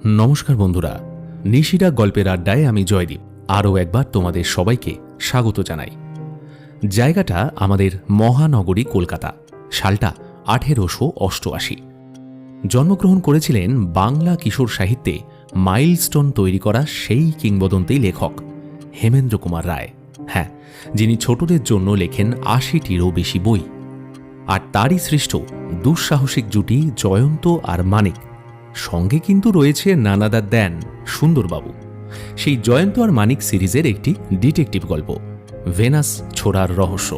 নমস্কার বন্ধুরা, নিশিরা গল্পের আড্ডায় আমি জয়দীপ আরও একবার তোমাদের সবাইকে স্বাগত জানাই। জায়গাটা আমাদের মহানগরী কলকাতা, সালটা 1888। জন্মগ্রহণ করেছিলেন বাংলা কিশোর সাহিত্যে মাইলস্টোন তৈরি করা সেই কিংবদন্তি লেখক হেমেন্দ্র কুমার রায়। হ্যাঁ, যিনি ছোটদের জন্য লেখেন ৮০টিরও বেশি বই। আর তারই সৃষ্ট দুঃসাহসিক জুটি জয়ন্ত আর মানিক, সঙ্গে কিন্তু রয়েছে নানাদা দেন সুন্দরবাবু। সেই জয়ন্ত আর মানিক সিরিজের একটি ডিটেকটিভ গল্প ভেনাস ছোড়ার রহস্য।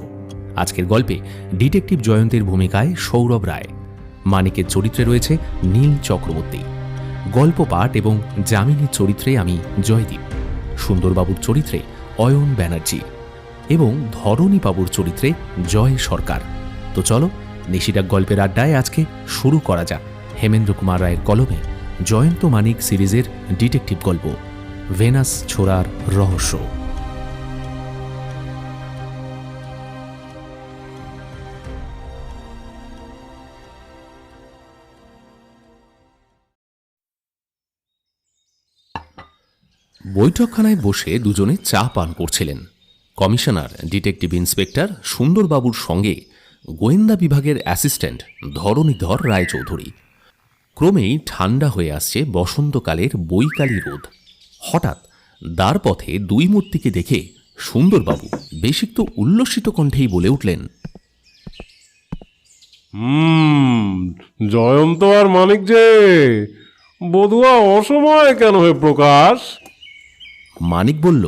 আজকের গল্পে ডিটেকটিভ জয়ন্তের ভূমিকায় সৌরভ রায়, মানিকের চরিত্রে রয়েছে নীল চক্রবর্তী, গল্প পাঠ এবং যামিনীর চরিত্রে আমি জয়দীপ, সুন্দরবাবুর চরিত্রে অয়ন ব্যানার্জি এবং ধরণীবাবুর চরিত্রে জয় সরকার। তো চলো নিশিরা গল্পের আড্ডায় আজকে শুরু করা যাক হেমেন্দ্র কুমার রায়ের কলমে জয়ন্ত মানিক সিরিজের ডিটেকটিভ গল্প ভেনাস ছোড়ার রহস্য। বৈঠকখানায় বসে দুজনে চা পান করছিলেন। কমিশনার ডিটেকটিভ ইন্সপেক্টর সুন্দরবাবুর সঙ্গে গোয়েন্দা বিভাগের অ্যাসিস্ট্যান্ট ধরণীধর রায়চৌধুরী। ক্রমেই ঠান্ডা হয়ে আসছে বসন্তকালের বৈকালী রোদ। হঠাৎ দ্বারপথে দুই মূর্তিকে দেখে সুন্দরবাবু বেশ একটু উল্লসিত কণ্ঠেই বলে উঠলেন, জয়ন্ত আর মানিক যে, বধুয়া অসময়ে কেন হে প্রকাশ? মানিক বলল,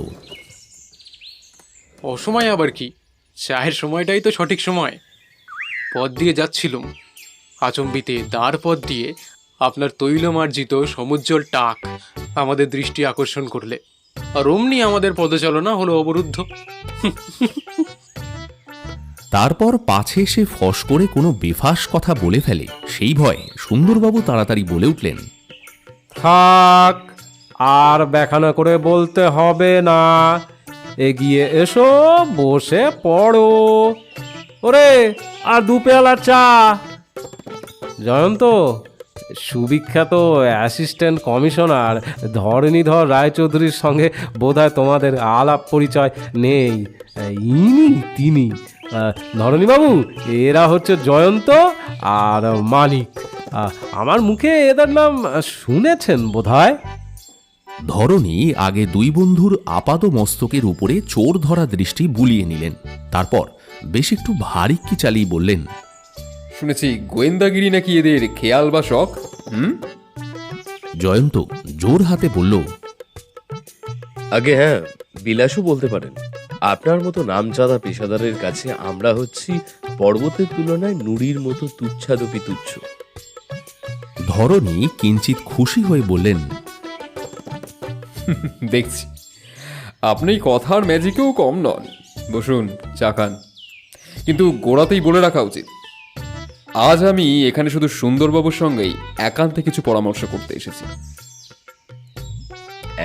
অসময় আবার কি, চায়ের সময়টাই তো সঠিক সময়। পথ দিয়ে যাচ্ছিলুম, আচম্বিতে দ্বার পথ দিয়ে আপনার তৈলমার্জিত সমুজ্জ্বল টাক আমাদের দৃষ্টি আকর্ষণ করলে, আর অমনি আমাদের পদচালনা হলো অবরুদ্ধ। তারপর পাছে সে ফস করে কোনো বেফাস কথা বলে ফেলে সেই ভয়ে সুন্দরবাবু তাড়াতাড়ি বলে উঠলেন, থাক, আর ব্যাখ্যা করে বলতে হবে না, এগিয়ে এসো, বসে পড়ো। ওরে, আর দু পেয়ালা চা। জয়ন্ত, সুবিখ্যাত অ্যাসিস্ট্যান্ট কমিশনার ধরণীধর রায়চৌধুরীর সঙ্গে বোধহয় তোমাদের আলাপ পরিচয় নেই। তিনি ধরণীবাবু, এরা হচ্ছে জয়ন্ত আর মানিক। আমার মুখে এদের নাম শুনেছেন বোধহয়। ধরণী আগে দুই বন্ধুর আপাদ মস্তকের উপরে চোর ধরা দৃষ্টি বুলিয়ে নিলেন। তারপর বেশ একটু ভারিক্কি চালিয়ে বললেন, শুনেছি গোয়েন্দাগিরি নাকি এদের খেয়াল বা শখ। জয়ন্ত জোর হাতে বলল, আগে হ্যাঁ, বিলাসও বলতে পারেন। আপনার মতো নামজাদা পেশাদারের কাছে আমরা হচ্ছি পর্বতের তুলনায় নুড়ির মতো তুচ্ছাদপি তুচ্ছ। ধরণী কিঞ্চিত খুশি হয়ে বললেন, দেখছি আপনি কথার ম্যাজিকেও কম নন। বসুন, চা খান। কিন্তু গোড়াতেই বলে রাখা উচিত, আজ আমি এখানে শুধু সুন্দরবাবুর সঙ্গেই একান্তে কিছু পরামর্শ করতে এসেছি।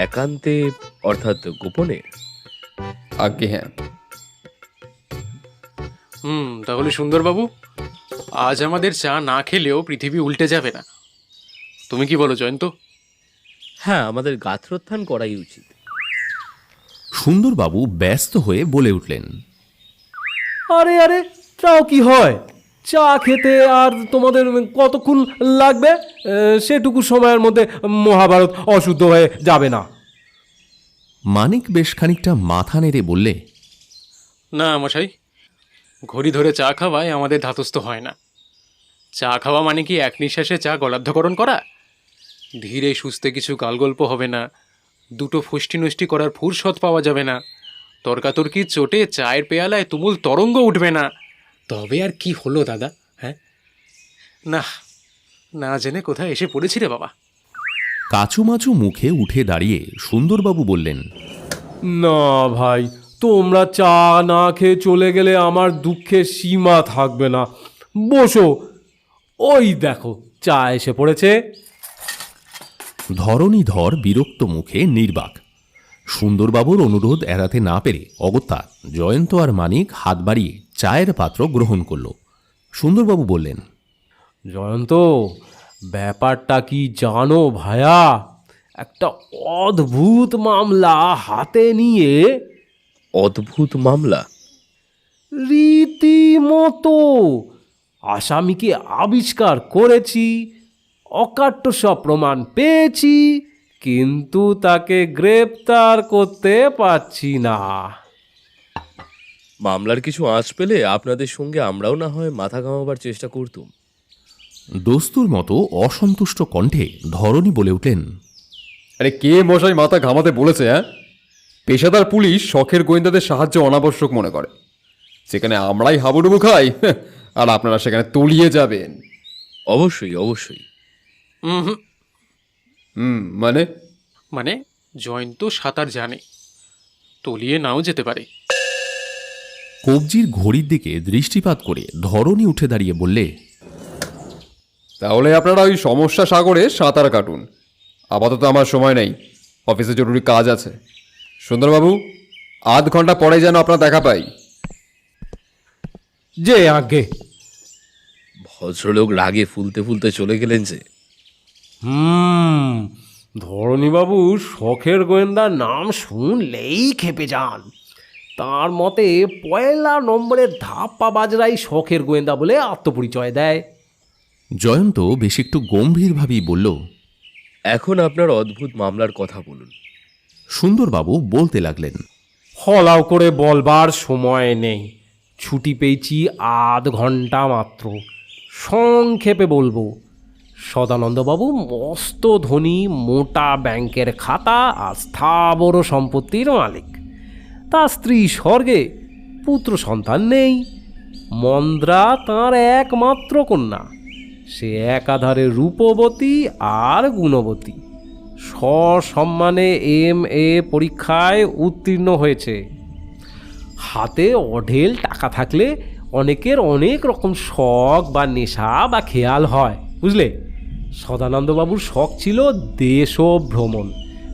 একান্তে অর্থাৎ গোপনে? আজ্ঞে হ্যাঁ। তাহলে সুন্দরবাবু, আজ আমাদের চা না খেলেও পৃথিবী উল্টে যাবে না। তুমি কি বলো জয়ন্ত? হ্যাঁ, আমাদের গাত্রোত্থান করাই উচিত। সুন্দরবাবু ব্যস্ত হয়ে বলে উঠলেন, আরে আরে, চাও কি হয়? চা খেতে আর তোমাদের কতক্ষণ লাগবে? সেটুকু সময়ের মধ্যে মহাভারত অশুদ্ধ হয়ে যাবে না। মানিক বেশ খানিকটা মাথা নেড়ে বললে, না মশাই, ঘড়ি ধরে চা খাওয়ায় আমাদের ধাতস্থ হয় না। চা খাওয়া মানে কি এক নিঃশ্বাসে চা গলাধ্যকরণ করা? ধীরে সুস্থে কিছু গালগল্প হবে না, দুটো ফুষ্টি নষ্টি করার ফুরসত পাওয়া যাবে না, তর্কাতর্কির চোটে চায়ের পেয়ালায় তুমুল তরঙ্গ উঠবে না। তবে আর কি হলো দাদা? হ্যাঁ, না না জেনে কোথায় এসে পড়েছি রে বাবা। কাচুমাচু মুখে উঠে দাঁড়িয়ে সুন্দরবাবু বললেন, না ভাই, তোমরা চা না খেয়ে চলে গেলে আমার দুঃখের সীমা থাকবে না। বসো, ওই দেখো চা এসে পড়েছে। ধরণীধর বিরক্ত মুখে নির্বাক। সুন্দরবাবুর অনুরোধ এড়াতে না পেরে অগত্যা জয়ন্ত আর মানিক হাত বাড়িয়ে চায়ের পাত্র গ্রহণ করল। সুন্দরবাবু বললেন, জয়ন্ত, ব্যাপারটা কি জানো ভায়া? একটা অদ্ভুত মামলা হাতে নিয়ে অদ্ভুত মামলা? রীতিমতো আসামিকে আবিষ্কার করেছি, অকাট্য সব প্রমাণ পেয়েছি, কিন্তু তাকে গ্রেপ্তার করতে পারছি না। মামলার কিছু আঁচ পেলে আপনাদের সঙ্গে আমরাও না হয় মাথা ঘামাবার চেষ্টা করতুম। দস্তুর মতো অসন্তুষ্ট কণ্ঠে ধরণী বলে উঠলেন, আরে কে মশাই মাথা ঘামাতে বলেছে? হ্যাঁ, পেশাদার পুলিশ শখের গোয়েন্দাদের সাহায্য অনাবশ্যক মনে করে, সেখানে আমরাই হাবুডুবু খাই আর আপনারা সেখানে তলিয়ে যাবেন। অবশ্যই অবশ্যই। মানে মানে জয়ন্ত সাঁতার জানে, তলিয়ে নাও যেতে পারে। কবজির ঘড়ির দিকে দৃষ্টিপাত করে ধরণী উঠে দাঁড়িয়ে বললে, তাহলে আপনারা ওই সমস্যা সাগরে সাঁতার কাটুন, আপাতত আমার সময় নেই, অফিসে জরুরি কাজ আছে। সুন্দরবাবু, আধ ঘন্টা পরে যেন আপনার দেখা পাই। যে আগে ভদ্রলোক রাগে ফুলতে ফুলতে চলে গেলেন যে। ধরণীবাবু শখের গোয়েন্দার নাম শুনলেই খেপে যান। তার মতে পয়লা নম্বরের ধাপ্পা বাজরাই শখের গোয়েন্দা বলে আত্মপরিচয় দেয়। জয়ন্ত বেশ একটু গম্ভীরভাবেই বলল, এখন আপনার অদ্ভুত মামলার কথা বলুন। সুন্দরবাবু বলতে লাগলেন, ফলাও করে বলবার সময় নেই, ছুটি পেয়েছি আধ ঘন্টা মাত্র। সংক্ষেপে বলবো, সদানন্দবাবু মস্ত ধনী, মোটা ব্যাংকের খাতা আর স্থাবর সম্পত্তির মালিক। তার স্ত্রী স্বর্গে, পুত্র সন্তান নেই। মন্দ্রা তাঁর একমাত্র কন্যা, সে একাধারে রূপবতী আর গুণবতী। সসম্মানে MA পরীক্ষায় উত্তীর্ণ হয়েছে। হাতে অঢেল টাকা থাকলে অনেকের অনেক রকম শখ বা নেশা বা খেয়াল হয়, বুঝলে। সদানন্দবাবুর শখ ছিল দেশ ভ্রমণ।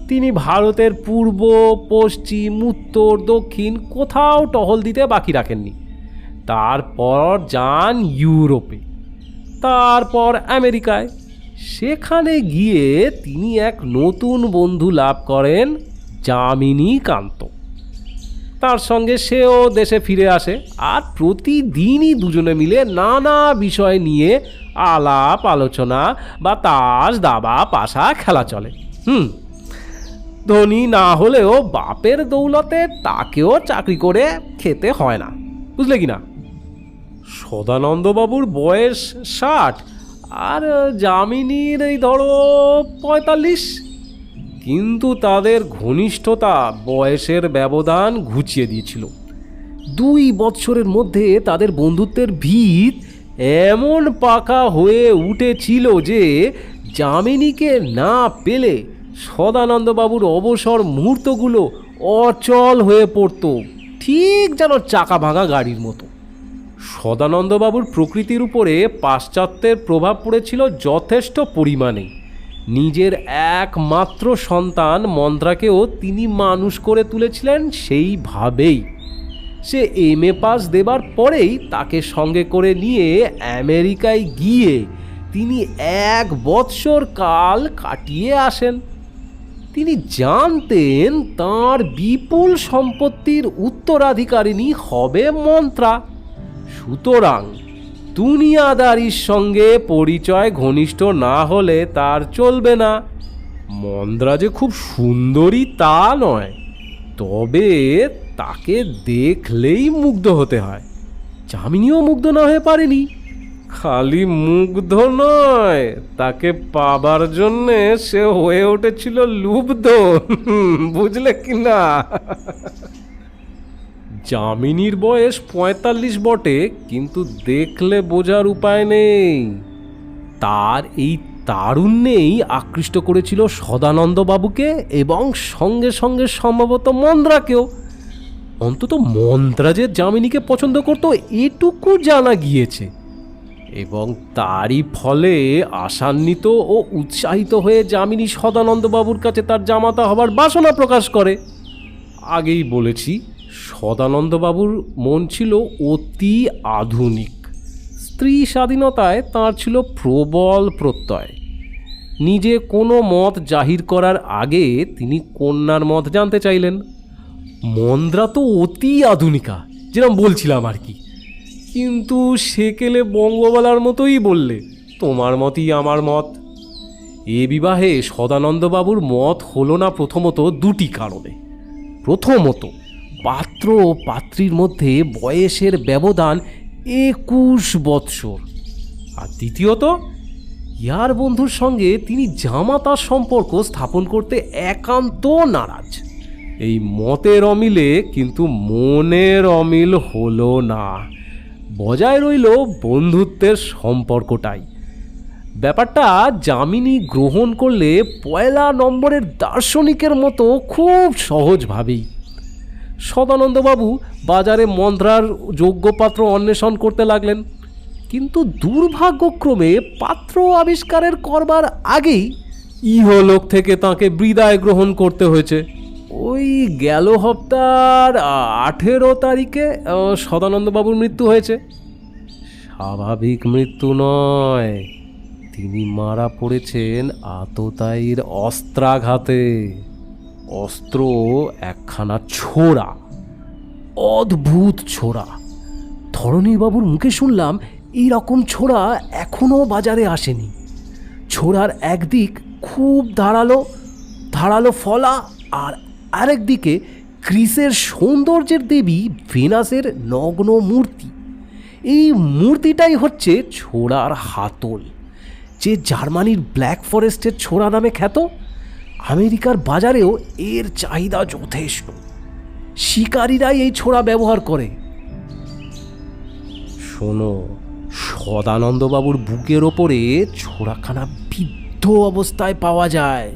তিনি ভারতের পূর্ব, পশ্চিম, উত্তর, দক্ষিণ কোথাও টহল দিতে বাকি রাখেননি। তারপর যান ইউরোপে, তারপর আমেরিকায়। সেখানে গিয়ে তিনি এক নতুন বন্ধু লাভ করেন, যামিনী কান্ত। তার সঙ্গে সেও দেশে ফিরে আসে, আর প্রতিদিনই দুজনে মিলে নানা বিষয় নিয়ে আলাপ আলোচনা বা তাস দাবা পাশা খেলা চলে। ধনী না হলেও বাপের দৌলতে তাকেও চাকরি করে খেতে হয় না, বুঝলে কি না। সদানন্দবাবুর বয়স 60 আর যামিনীর এই ধরো 45, কিন্তু তাদের ঘনিষ্ঠতা বয়সের ব্যবধান ঘুচিয়ে দিয়েছিল। 2 বৎসরের মধ্যে তাদের বন্ধুত্বের ভিত এমন পাকা হয়ে উঠেছিল যে যামিনীকে না পেলে সদানন্দবাবুর অবসর মুহূর্তগুলো অচল হয়ে পড়ত, ঠিক যেন চাকা ভাঙা গাড়ির মতো। সদানন্দবাবুর প্রকৃতির উপরে পাশ্চাত্যের প্রভাব পড়েছিল যথেষ্ট পরিমাণে। নিজের একমাত্র সন্তান মন্দ্রাকেও তিনি মানুষ করে তুলেছিলেন সেইভাবেই। সে MA পাস দেবার পরেই তাকে সঙ্গে করে নিয়ে আমেরিকায় গিয়ে তিনি 1 বৎসর কাল কাটিয়ে আসেন। তিনি জানতেন তাঁর বিপুল সম্পত্তির উত্তরাধিকারিণী হবে মন্ত্রা। সুতরাং দুনিয়াদারির সঙ্গে পরিচয় ঘনিষ্ঠ না হলে তার চলবে না। মন্দ্রা যে খুব সুন্দরী তা নয়, তবে তাকে দেখলেই মুগ্ধ হতে হয়। যামিনীও মুগ্ধ না হয়ে পারেনি। খালি মুগ্ধ নয়, তাকে পাবার জন্যে সে হয়ে উঠেছিল লুব্ধ, বুঝলে কি না। যামিনীর বয়স 45 বটে, কিন্তু দেখলে বোঝার উপায় নেই। তার এই তারুণ্যেই আকৃষ্ট করেছিল সদানন্দবাবুকে এবং সঙ্গে সঙ্গে সম্ভবত মন্দ্রাকেও। অন্তত মন্দ্রা যে যামিনীকে পছন্দ করত এটুকু জানা গিয়েছে, এবং তারই ফলে আশান্বিত ও উৎসাহিত হয়ে যামিনী সদানন্দবাবুর কাছে তার জামাতা হবার বাসনা প্রকাশ করে। আগেই বলেছি, সদানন্দবাবুর মন ছিল অতি আধুনিক। স্ত্রী স্বাধীনতায় তাঁর ছিল প্রবল প্রত্যয়। নিজে কোনো মত জাহির করার আগে তিনি কন্যার মত জানতে চাইলেন। মন্দ্রা তো অতি আধুনিকা, যেরকম বলছিলাম আর কি, কিন্তু সেকেলে বঙ্গবালার মতোই বললে, তোমার মতই আমার মত। এ বিবাহে সদানন্দবাবুর মত হলো না প্রথমত দুটি কারণে। প্রথমত, পাত্র ও পাত্রীর মধ্যে বয়সের ব্যবধান 21 বৎসর, আর দ্বিতীয়ত, ইয়ার বন্ধুর সঙ্গে তিনি জামাতার সম্পর্ক স্থাপন করতে একান্ত নারাজ। এই মতের অমিলে কিন্তু মনের অমিল হলো না, বজায় রইল বন্ধুত্বের সম্পর্কটাই। ব্যাপারটা যামিনী গ্রহণ করলে 1 নম্বরের দার্শনিকের মতো খুব সহজভাবেই। সদানন্দবাবু বাজারে মন্দ্রার যোগ্য পাত্র অন্বেষণ করতে লাগলেন, কিন্তু দুর্ভাগ্যক্রমে পাত্র আবিষ্কারের করবার আগেই ইহলোক থেকে তাকে বিদায় গ্রহণ করতে হয়েছে। ওই গেল হপ্তার 18 তারিখে সদানন্দবাবুর মৃত্যু হয়েছে। স্বাভাবিক মৃত্যু নয়, তিনি মারা পড়েছেন আততায়ীর অস্ত্রাঘাতে। অস্ত্র একখানা ছোরা, অদ্ভুত ছোরা। ধরণীবাবুর মুখে শুনলাম এই রকম ছোরা এখনো বাজারে আসেনি। ছোরার একদিক খুব ধারালো ধারালো ফলা, আর আরেকদিকে গ্রিসের সৌন্দর্যের দেবী ভেনাসের নগ্ন মূর্তি। এই মূর্তিটাই হচ্ছে ছোরার হাতল, যে জার্মানির ব্ল্যাক ফরেস্টের ছোরা নামে খ্যাত। আমেরিকার বাজারেও এর চাহিদা যথেষ্ট, শিকারীরাই এই ছোরা ব্যবহার করে। শোনো, সদানন্দবাবুর বুকের ওপরে ছোরাখানা বিদ্ধ অবস্থায় পাওয়া যায়।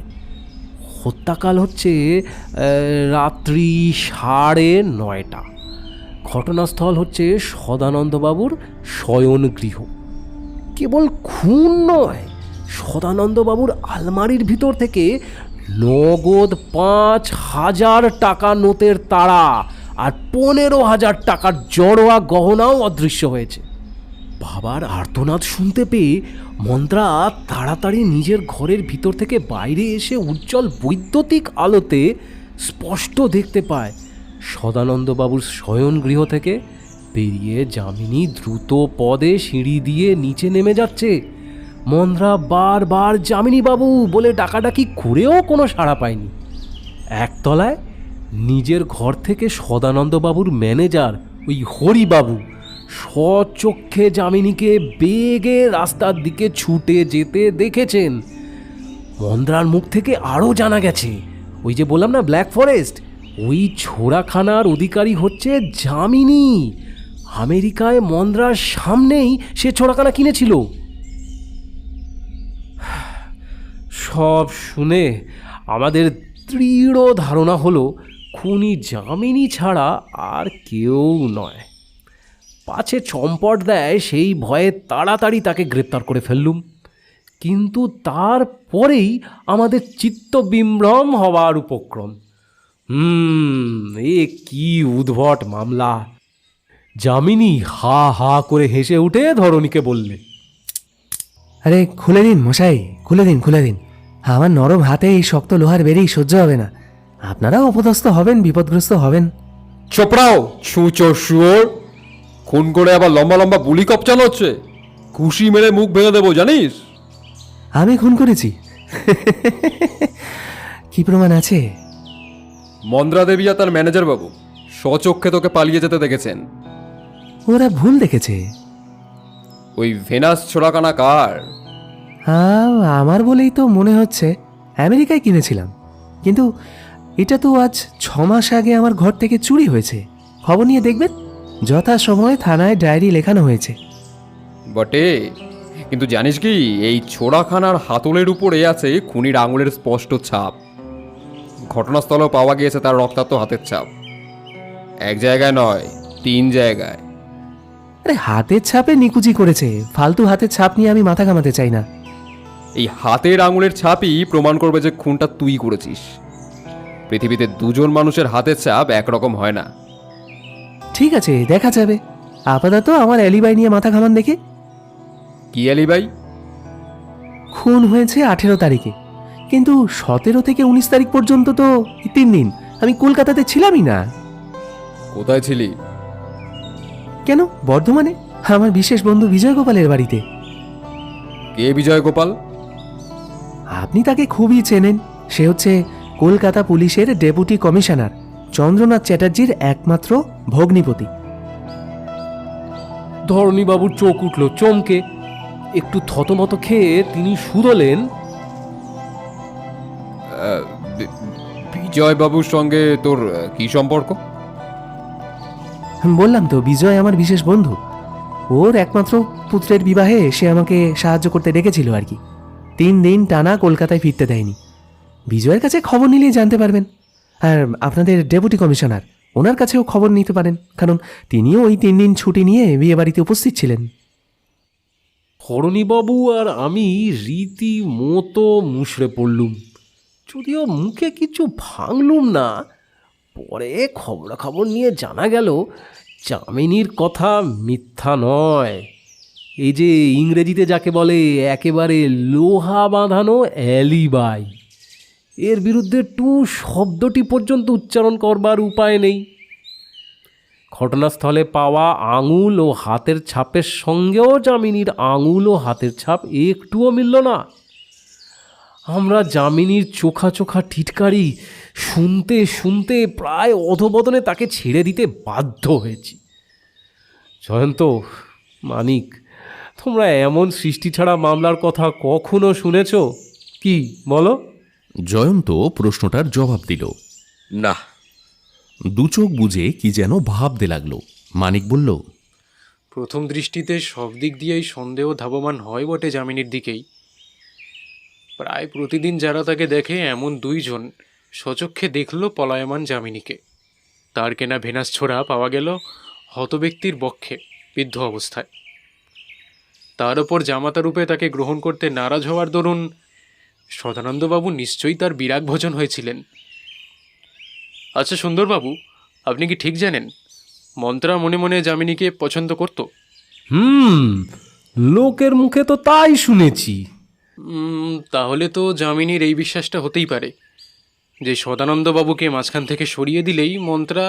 হত্যাকাল হচ্ছে রাত্রি 9:30। ঘটনাস্থল হচ্ছে সদানন্দবাবুর শয়নগৃহ। কেবল খুন নয়, সদানন্দবাবুর আলমারির ভিতর থেকে নগদ 5,000 টাকা নোটের তাড়া আর 15,000 টাকার জড়োয়া গহনাও অদৃশ্য হয়েছে। বাবার আর্তনাদ শুনতে পেয়ে মন্দ্রা তাড়াতাড়ি নিজের ঘরের ভিতর থেকে বাইরে এসে উজ্জ্বল বৈদ্যুতিক আলোতে স্পষ্ট দেখতে পায় সদানন্দবাবুর শয়নগৃহ থেকে বেরিয়ে যামিনী দ্রুত পদে সিঁড়ি দিয়ে নিচে নেমে যাচ্ছে। মন্দ্রা বারবার যামিনীবাবু বলে ডাকাডাকি করেও কোনো সাড়া পায়নি। একতলায় নিজের ঘর থেকে সদানন্দবাবুর ম্যানেজার ওই হরিবাবু স্বচক্ষে যামিনীকে বেগে রাস্তার দিকে ছুটে যেতে দেখেছেন। মন্দ্রার মুখ থেকে আরও জানা গেছে, ওই যে বললাম না ব্ল্যাক ফরেস্ট, ওই ছোরাখানার অধিকারী হচ্ছে যামিনী। আমেরিকায় মন্দ্রার সামনেই সে ছোরাখানা কিনেছিল। সব শুনে আমাদের দৃঢ় ধারণা হলো খুনি যামিনী ছাড়া আর কেউ নয়। পাছে চম্পট দেয় সেই ভয়ে তাড়াতাড়ি তাকে গ্রেপ্তার করে ফেললুম, কিন্তু তারপরেই আমাদের চিত্তবিভ্রম হওয়ার উপক্রম। এ কি উদ্ভট মামলা! যামিনী হা হা করে হেসে উঠে ধরণীকে বললে, আরে খুলে দিন মশাই, খুলে দিন খুলে দিন। আমার নরম হাতে এই শক্ত লোহার বেরেই সহ্য হবে না। আপনারাও অপদস্থ হবেন, বিপদগ্রস্ত হবেন। চোপড়াও ছুঁচো শুয়োর! খুন করে আবার লম্বা লম্বা বুলি কপচানো হচ্ছে। ঘুষি মেরে মুখ ভেঙে দেবো জানিস? আমি খুন করেছি? কি প্রমাণ আছে? মন্দ্রা দেবী আর তার ম্যানেজার বাবু স্বচক্ষে তোকে পালিয়ে যেতে দেখেছেন। ওরা ভুল দেখেছে। ওই ভেনাস ছোড়াকানা কার? হ্যাঁ, আমার বলেই তো মনে হচ্ছে। আমেরিকায় কিনেছিলাম, কিন্তু এটা তো আজ 6 মাস আগে আমার ঘর থেকে চুরি হয়েছে। খবর নিয়ে দেখবেন, যথাসময়ে থানায় ডায়েরি লেখানো হয়েছে। বটে, কিন্তু জানিস কি এই ছোড়াখানার হাতলের উপরে আছে খুনির আঙুলের স্পষ্ট ছাপ। ঘটনাস্থলেও পাওয়া গিয়েছে তার রক্তাক্ত হাতের ছাপ। এক জায়গায় নয়, 3 জায়গায়। আরে হাতের ছাপে নিকুচি করেছে, ফালতু হাতের ছাপ নিয়ে আমি মাথা ঘামাতে চাই না। এই হাতের আঙুলের ছাপই প্রমাণ করবে যে খুনটা তুই করেছিস। পৃথিবীতে 2জন মানুষের হাতের ছাপ একরকম হয় না। ঠিক আছে, দেখা যাবে। আপাতত আমার অ্যালিবাই নিয়ে মাথা ঘামান দেখে। কি আলিবাই? খুন হয়েছে 18 তারিখে, কিন্তু 17 থেকে 19 তারিখ পর্যন্ত তো এই 3 দিন আমি কলকাতাতে ছিলামই না। কোথায় ছিলি? কেন, বর্ধমানে আমার বিশেষ বন্ধু বিজয় গোপালের বাড়িতে। কে বিজয় গোপাল? আপনি তাকে খুবই চেনেন। সে হচ্ছে কলকাতা পুলিশের ডেপুটি কমিশনার চন্দ্রনাথ চ্যাটার্জির একমাত্র ভগ্নিপতি। ধরণীবাবুর চোখ উঠল চমকে, একটু থতমত খেয়ে তিনি শুধলেন, বিজয় বাবুর সঙ্গে তোর কি সম্পর্ক? বললাম তো, বিজয় আমার বিশেষ বন্ধু। ওর একমাত্র পুত্রের বিবাহে সে আমাকে সাহায্য করতে ডেকেছিল আর কি। 3 দিন টানা কলকাতায় ফিরতে দেয়নি। বিজয়ের কাছে খবর নিলেই জানতে পারবেন। আর আপনাদের ডেপুটি কমিশনার, ওনার কাছেও খবর নিতে পারেন, কারণ তিনিও ওই 3 দিন ছুটি নিয়ে বিয়ে বাড়িতে উপস্থিত ছিলেন। ধরণীবাবু আর আমি রীতিমতো মুষড়ে পড়লুম, যদিও মুখে কিছু ভাঙলুম না। পরে খবরাখবর নিয়ে জানা গেল যামিনীর কথা মিথ্যা নয়। এই যে ইংরেজিতে যাকে বলে একেবারে লোহা বাঁধানো অ্যালিবাই, এর বিরুদ্ধে টু শব্দটি পর্যন্ত উচ্চারণ করবার উপায় নেই। ঘটনাস্থলে পাওয়া আঙুল ও হাতের ছাপের সঙ্গেও যামিনীর আঙুল ও হাতের ছাপ একটুও মিলল না। আমরা যামিনীর চোখা চোখা টিটকারি শুনতে শুনতে প্রায় অধোবদনে তাকে ছেড়ে দিতে বাধ্য হয়েছি। জয়ন্ত, মানিক, তোমরা এমন সৃষ্টি ছাড়া মামলার কথা কখনো শুনেছ কি বলো? জয়ন্ত প্রশ্নটার জবাব দিল। না। দু চোখ বুজে কি যেন ভাবতে লাগলো। মানিক বলল, প্রথম দৃষ্টিতে সব দিক দিয়েই সন্দেহ ধাবমান হয় বটে যামিনীর দিকেই। প্রায় প্রতিদিন যারা তাকে দেখে এমন 2 জন স্বচক্ষে দেখল পলায়মান যামিনীকে। তার কেনা ভেনাস ছোড়া পাওয়া গেল হতব্যক্তির বক্ষে বিদ্ধ অবস্থায়। তার ওপর জামাতা রূপে তাকে গ্রহণ করতে নারাজ হওয়ার দরুন সদানন্দবাবু নিশ্চয়ই তার বিরাগ ভোজন হয়েছিলেন। আচ্ছা সুন্দরবাবু, আপনি কি ঠিক জানেন মন্ত্রা মনে মনে যামিনীকে পছন্দ করত? লোকের মুখে তো তাই শুনেছি। তাহলে তো যামিনীর এই বিশ্বাসটা হতেই পারে যে সদানন্দবাবুকে মাঝখান থেকে সরিয়ে দিলেই মন্ত্রা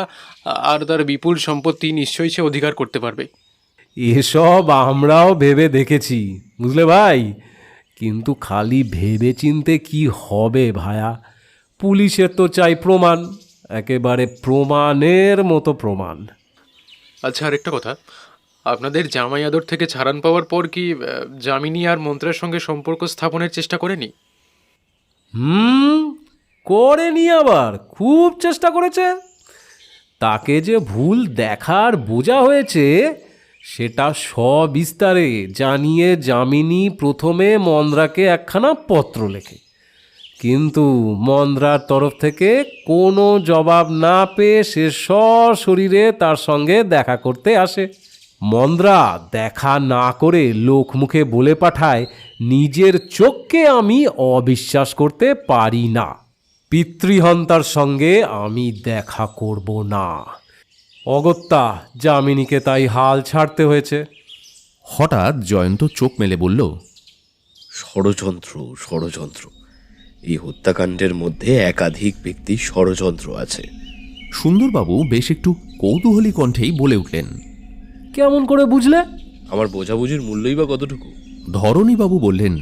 আর তার বিপুল সম্পত্তি নিশ্চয়ই সে অধিকার করতে পারবে। এসব আমরাও ভেবে দেখেছি, বুঝলে ভাই, কিন্তু খালি ভেবে চিনতে কি হবে ভায়া? পুলিশের তো চাই প্রমাণ, একেবারে প্রমাণের মতো প্রমাণ। আচ্ছা, আরেকটা কথা, আপনাদের জামাই আদর থেকে ছাড়ান পাওয়ার পর কি যামিনী আর মন্ত্রার সঙ্গে সম্পর্ক স্থাপনের চেষ্টা করেনি? করেনি, আবার খুব চেষ্টা করেছে। তাকে যে ভুল দেখার বোঝা হয়েছে সেটা সবিস্তারে জানিয়ে যামিনী প্রথমে মন্দ্রাকে একখানা পত্র লেখে, কিন্তু মন্দ্রার তরফ থেকে কোনো জবাব না পেয়ে সে সশরীরে তার সঙ্গে দেখা করতে আসে। মন্দ্রা দেখা না করে লোক মুখে বলে পাঠায়, নিজের চোখকে আমি অবিশ্বাস করতে পারি না, পিতৃহন্তার সঙ্গে আমি দেখা করব না। অগত্যা যামিনীকে তাই হাল ছাড়তে হয়েছে। হঠাৎ জয়ন্ত চোখ মেলে বলল, ষড়যন্ত্র, ষড়যন্ত্র। এই হত্যাকাণ্ডের মধ্যে একাধিক ব্যক্তির ষড়যন্ত্র আছে। সুন্দরবাবু বেশ একটু কৌতূহলী কণ্ঠেই বলে উঠলেন, কেমন করে বুঝলে? আমার বোঝাবুঝির মূল্যই বা কতটুকু? ধরণীবাবু বললেন,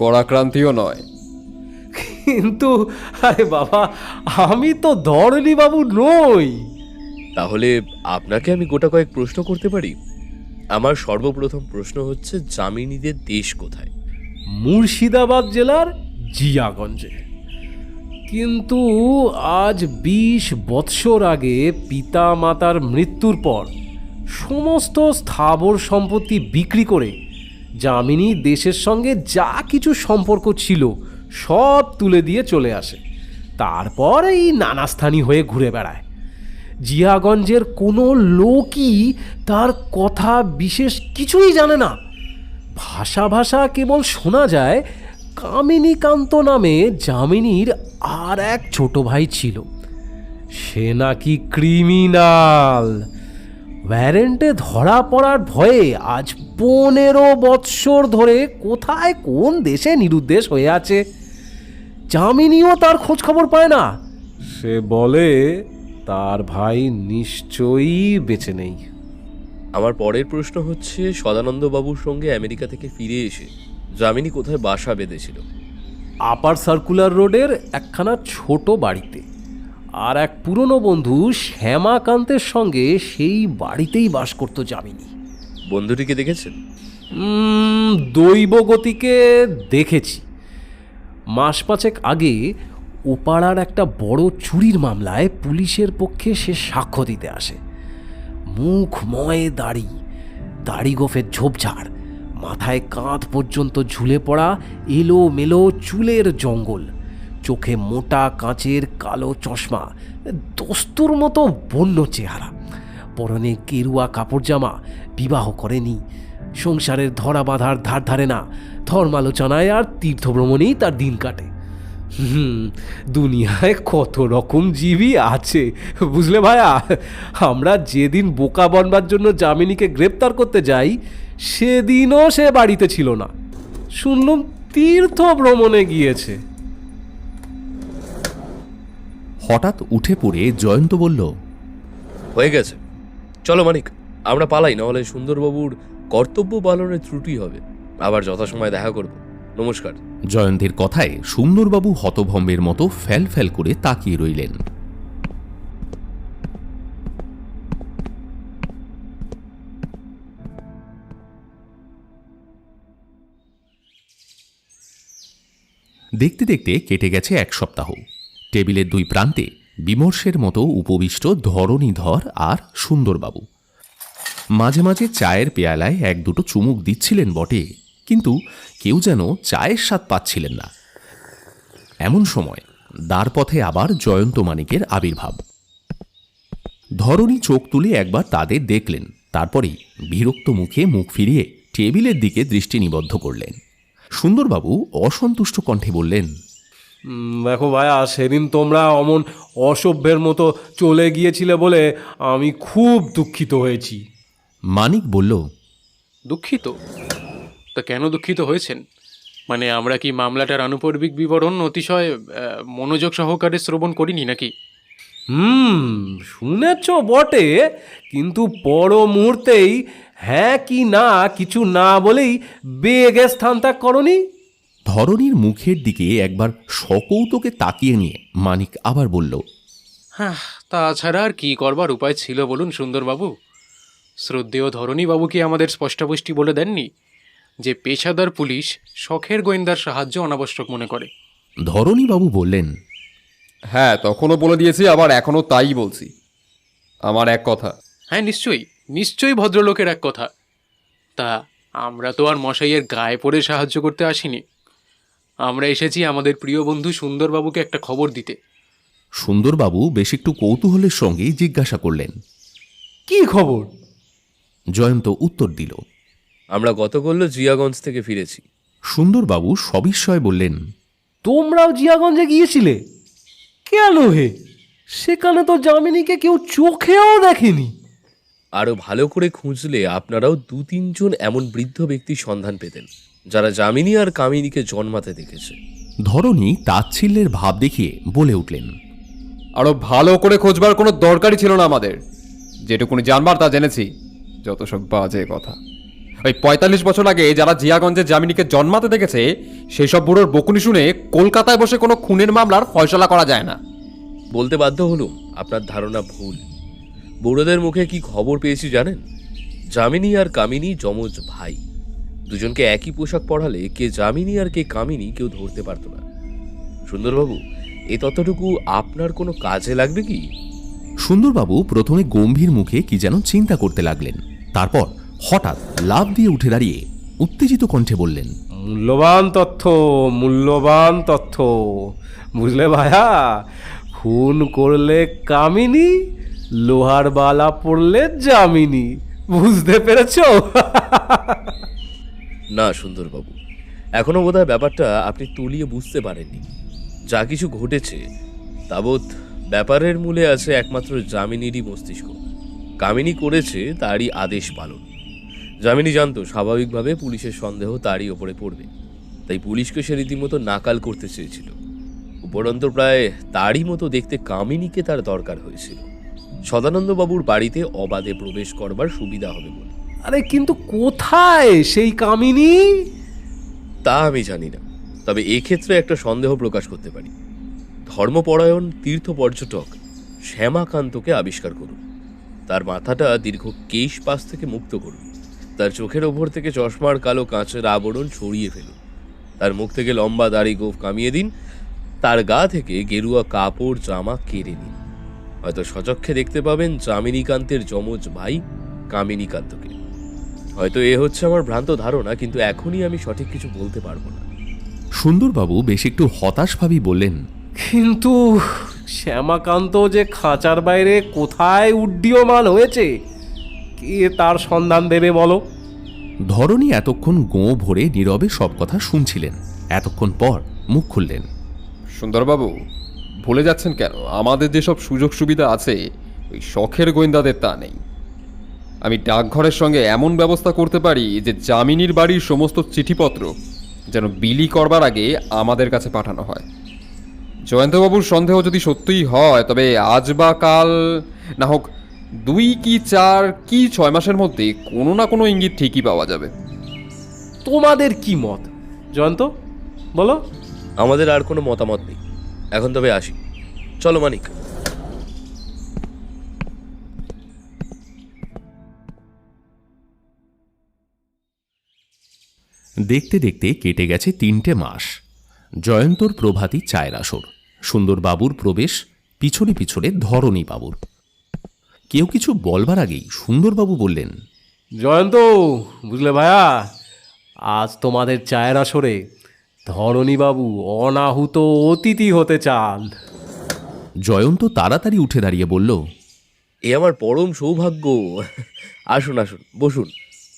কড়াক্রান্তিও নয়। কিন্তু আরে বাবা, আমি তো ধরণীবাবু নই। তাহলে আপনাকে আমি গোটা কয়েক প্রশ্ন করতে পারি? আমার সর্বপ্রথম প্রশ্ন হচ্ছে, যামিনীদের দেশ কোথায়? মুর্শিদাবাদ জেলার জিয়াগঞ্জে। কিন্তু আজ 20 বৎসর আগে পিতা মাতার মৃত্যুর পর সমস্ত স্থাবর সম্পত্তি বিক্রি করে যামিনী দেশের সঙ্গে যা কিছু সম্পর্ক ছিল সব তুলে দিয়ে চলে আসে। তারপর এই নানাস্থানি হয়ে ঘুরে বেড়ায়। জিয়াগঞ্জের কোনো লোকই তার কথা বিশেষ কিছুই জানে না। ভাষা ভাষা কেবল শোনা যায় কামিনীকান্ত নামে যামিনীর আর এক ছোট ভাই ছিল। সে নাকি ক্রিমিনাল। ওয়ারেন্টে ধরা পড়ার ভয়ে আজ 15 বৎসর ধরে কোথায় কোন দেশে নিরুদ্দেশ হয়ে আছে। যামিনীও তার খোঁজ খবর পায় না। সে বলে তার ভাই নিশ্চয়ই বেঁচে নেই। আমার পরের প্রশ্ন হচ্ছে, সদানন্দ বাবুর সঙ্গে আমেরিকা থেকে ফিরে এসে যামিনী কোথায় বাসা বেঁধেছিল? আপার সার্কুলার রোডের একখানা ছোট বাড়িতে। আর এক পুরনো বন্ধু শ্যামাকান্তের সঙ্গে সেই বাড়িতেই বাস করত যামিনী। বন্ধুটিকে দেখেছেন? দৈব গতিকে দেখেছি। মাস পাঁচেক আগে ওপাড়ার একটা বড় চুরির মামলায় পুলিশের পক্ষে সে সাক্ষ্য দিতে আসে। মুখময় দাড়ি গোফের ঝোপঝাড়, মাথায় কাঁধ পর্যন্ত ঝুলে পড়া এলোমেলো চুলের জঙ্গল, চোখে মোটা কাঁচের কালো চশমা, দস্তুর মতো বন্য চেহারা, পরনে গেরুয়া কাপড় জামা, বিবাহ করেনি, সংসারের ধরা বাঁধার ধার ধারে না, ধর্মালোচনায় আর তীর্থভ্রমণেই তার দিন কাটে। দুনিয়ায় কত রকম জীবই আছে বুঝলে ভাইয়া। আমরা যেদিন বোকা বনবার জন্য যামিনীকে গ্রেপ্তার করতে যাই, সেদিনও সে বাড়িতে ছিল না। শুনলাম তীর্থ ভ্রমণে গিয়েছে। হঠাৎ উঠে পড়ে জয়ন্ত বলল, হয়ে গেছে, চলো মানিক, আমরা পালাই, নাহলে সুন্দরবাবুর কর্তব্য পালনের ত্রুটি হবে। আবার যথাসময়ে দেখা করব। নমস্কার। জয়ন্তের কথায় সুন্দরবাবু হতভম্বের মতো ফ্যাল ফ্যাল করে তাকিয়ে রইলেন। দেখতে দেখতে কেটে গেছে 1 সপ্তাহ। টেবিলের 2 প্রান্তে বিমর্ষের মতো উপবিষ্ট ধরণীধর আর সুন্দরবাবু। মাঝে মাঝে চায়ের পেয়ালায় 1-2 চুমুক দিচ্ছিলেন বটে, কিন্তু কেউ যেন চায়ের স্বাদ পাচ্ছিলেন না। এমন সময় দ্বারপথে আবার জয়ন্ত মানিকের আবির্ভাব। ধরণী চোখ তুলে একবার তাদের দেখলেন, তারপরেই বিরক্ত মুখে মুখ ফিরিয়ে টেবিলের দিকে দৃষ্টি নিবদ্ধ করলেন। সুন্দরবাবু অসন্তুষ্ট কণ্ঠে বললেন, দেখো ভাইয়া, সেদিন তোমরা অমন অসভ্যের মতো চলে গিয়েছিলে বলে আমি খুব দুঃখিত হয়েছি। মানিক বলল, দুঃখিত? তা কেন দুঃখিত হয়েছেন? মানে আমরা কি মামলাটার আনুপর্বিক বিবরণ অতিশয় মনোযোগ সহকারে শ্রবণ করিনি নাকি? শুনেছ বটে, কিন্তু পর মুহূর্তেই হ্যাঁ কি না কিছু না বলেই বেগে স্থান ত্যাগ করনি। ধরণীর মুখের দিকে একবার সকৌতুকে তাকিয়ে নিয়ে মানিক আবার বলল, হ্যাঁ, তাছাড়া আর কি করবার উপায় ছিল বলুন সুন্দরবাবু? শ্রদ্ধেয় ধরণীবাবু কি আমাদের স্পষ্টাস্পষ্টি বলে দেননি যে পেশাদার পুলিশ শখের গোয়েন্দার সাহায্য অনাবশ্যক মনে করে? ধরণীবাবু বললেন, হ্যাঁ, তখনও বলে দিয়েছি, আবার এখনও তাই বলছি। আমার এক কথা। হ্যাঁ, নিশ্চয়ই ভদ্রলোকের এক কথা। তা আমরা তো আর মশাইয়ের গায়ে পড়ে সাহায্য করতে আসিনি। আমরা এসেছি আমাদের প্রিয় বন্ধু সুন্দরবাবুকে একটা খবর দিতে। সুন্দরবাবু বেশ একটু কৌতূহলের সঙ্গে জিজ্ঞাসা করলেন, কি খবর? জয়ন্ত উত্তর দিল, আমরা গতকাল জিয়াগঞ্জ থেকে ফিরেছি। সুন্দরবাবু সবিস্ময়ে বললেন, তোমরাও জিয়াগঞ্জে গিয়েছিলে? কেন হে? সেখানে তো যামিনীকে কেউ চোখেও দেখেনি। আরো ভালো করে খুঁজলে আপনারাও 2-3 জন এমন বৃদ্ধ ব্যক্তির সন্ধান পেতেন যারা যামিনী আর কামিনীকে জন্মাতে দেখেছে। ধরণী তাচ্ছিল্যের ভাব দেখিয়ে বলে উঠলেন, আরো ভালো করে খোঁজবার কোনো দরকারই ছিল না আমাদের। যেটুকুনি জানবার তা জেনেছি। যত সব বাজে কথা। ওই 45 বছর আগে যারা জিয়াগঞ্জে যামিনীকে জন্মাতে দেখেছে, সেই সব বুড়োর বকুনি শুনে কলকাতায় বসে কোনো খুনের মামলার ফয়সলা করা যায় না। বলতে বাধ্য হলুম, আপনার ধারণা ভুল। বুড়োদের মুখে কি খবর পেয়েছি জানেন? যামিনী আর কামিনী যমজ ভাই। দুজনকে একই পোশাক পরালে কে যামিনী আর কে কামিনী কেউ ধরতে পারত না। সুন্দরবাবু, এই তথ্যটুকু আপনার কোনো কাজে লাগবে কি? সুন্দরবাবু প্রথমে গম্ভীর মুখে কি যেন চিন্তা করতে লাগলেন, তারপর হঠাৎ লাফ দিয়ে উঠে দাঁড়িয়ে উত্তেজিত কণ্ঠে বললেন, মূল্যবান তথ্য বুঝলে ভাইয়া। খুন করলে কামিনী, লোহার বালা পড়লে যামিনী। বুঝতে পেরেছ? না সুন্দরবাবু, এখনো বোধহয় ব্যাপারটা আপনি তলিয়ে বুঝতে পারেননি। যা কিছু ঘটেছে তাবৎ ব্যাপারের মূলে আছে একমাত্র যামিনীরই মস্তিষ্ক। কামিনী করেছে তারই আদেশ পালন। যামিনী জানতো স্বাভাবিকভাবে পুলিশের সন্দেহ তারই ওপরে পড়বে, তাই পুলিশকে সে রীতিমতো নাকাল করতে চেয়েছিল। উপরন্ত প্রায় তারই মতো দেখতে কামিনীকে তার দরকার হয়েছিল, সদানন্দবাবুর বাড়িতে অবাধে প্রবেশ করবার সুবিধা হবে বলে। আরে কিন্তু কোথায় সেই কামিনী? তা আমি জানি না, তবে এক্ষেত্রে একটা সন্দেহ প্রকাশ করতে পারি। ধর্মপরায়ণ তীর্থ পর্যটক শ্যামাকান্তকে আবিষ্কার করুন। তার মাথাটা দীর্ঘ কেশ পাশ থেকে মুক্ত করুন, তার চোখের ওপর থেকে চশমার কালো কাঁচের আবরণ সরিয়ে ফেলুন, তার মুখ থেকে লম্বা দাড়ি গোঁফ কামিয়ে দিন, তার গা থেকে গেরুয়া কাপড় জামা কেড়ে নিন। হয়তো সচক্ষে দেখতে পাবেন যামিনীকান্তের যমজ ভাই কামিনীকান্তকে। হয়তো এ হচ্ছে আমার ভ্রান্ত ধারণা, কিন্তু এখনই আমি সঠিক কিছু বলতে পারবো না। সুন্দরবাবু বেশ একটু হতাশভাবেই বললেন, কিন্তু শ্যামাকান্ত যে খাঁচার বাইরে কোথায় উড্ডীয়মান হয়েছে, কে তার সন্ধান দেবে বলো? ধরণী এতক্ষণ গোঁ ভরে নীরবে সব কথা শুনছিলেন। এতক্ষণ পর মুখ খুললেন। সুন্দরবাবু, ভুলে যাচ্ছেন কেন? আমাদের যেসব সুযোগ সুবিধা আছে ওই শখের গোয়েন্দাদের তা নেই। আমি ডাকঘরের সঙ্গে এমন ব্যবস্থা করতে পারি যে যামিনীর বাড়ির সমস্ত চিঠিপত্র যেন বিলি করবার আগে আমাদের কাছে পাঠানো হয়। জয়ন্তবাবুর সন্দেহ যদি সত্যিই হয়, তবে আজ বা কাল, না হোক 2 কি 4 কি 6 মাসের মধ্যে কোনো না কোনো ইঙ্গিত ঠিকই পাওয়া যাবে। তোমাদের কি মত জয়ন্ত, বলো? আমাদের আর কোনো মতামত নেই এখন, তবে আসি। চলো মানিক। দেখতে দেখতে কেটে গেছে 3টে মাস। জয়ন্তর প্রভাতী চায়ের আসর, সুন্দরবাবুর প্রবেশ, পিছনে পিছনে ধরণী বাবুর। কেউ কিছু বলবার আগেই সুন্দরবাবু বললেন, জয়ন্ত, বুঝলে ভাইয়া, আজ তোমাদের চায়ের আসরে ধরণীবাবু অনাহুত অতিথি হতে চান। জয়ন্ত তাড়াতাড়ি উঠে দাঁড়িয়ে বলল, এ আমার পরম সৌভাগ্য। আসুন আসুন, বসুন।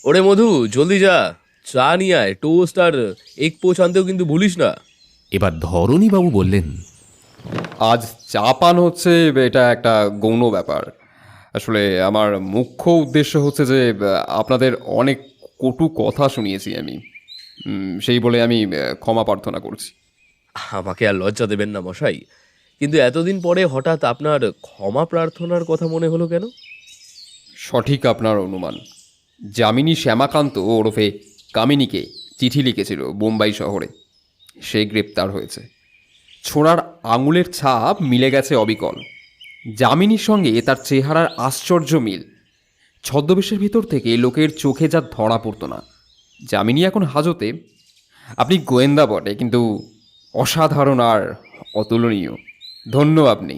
ওরে মধু, জলদি যা, চা নিয়ে আয়, টোস্ট আর এক পোচ আনতেও কিন্তু ভুলিস না। এবার ধরণীবাবু বললেন, আজ চা পান হচ্ছে এটা একটা গৌণ ব্যাপার। আসলে আমার মুখ্য উদ্দেশ্য হচ্ছে যে আপনাদের অনেক কটু কথা শুনিয়েছি আমি, সেই বলে আমি ক্ষমা প্রার্থনা করছি। আমাকে আর লজ্জা দেবেন না মশাই, কিন্তু এতদিন পরে হঠাৎ আপনার ক্ষমা প্রার্থনার কথা মনে হলো কেন? সঠিক আপনার অনুমান। যামিনী শ্যামাকান্ত ওরফে কামিনীকে চিঠি লিখেছিল বোম্বাই শহরে, সে গ্রেপ্তার হয়েছে। ছোড়ার আঙুলের ছাপ মিলে গেছে অবিকল। যামিনীর সঙ্গে তার চেহারার আশ্চর্য মিল। ছদ্মবেশের ভিতর থেকে লোকের চোখে যা ধরা পড়তো না। যামিনী এখন হাজতে। আপনি গোয়েন্দা বটে, কিন্তু অসাধারণ আর অতুলনীয়। ধন্য আপনি।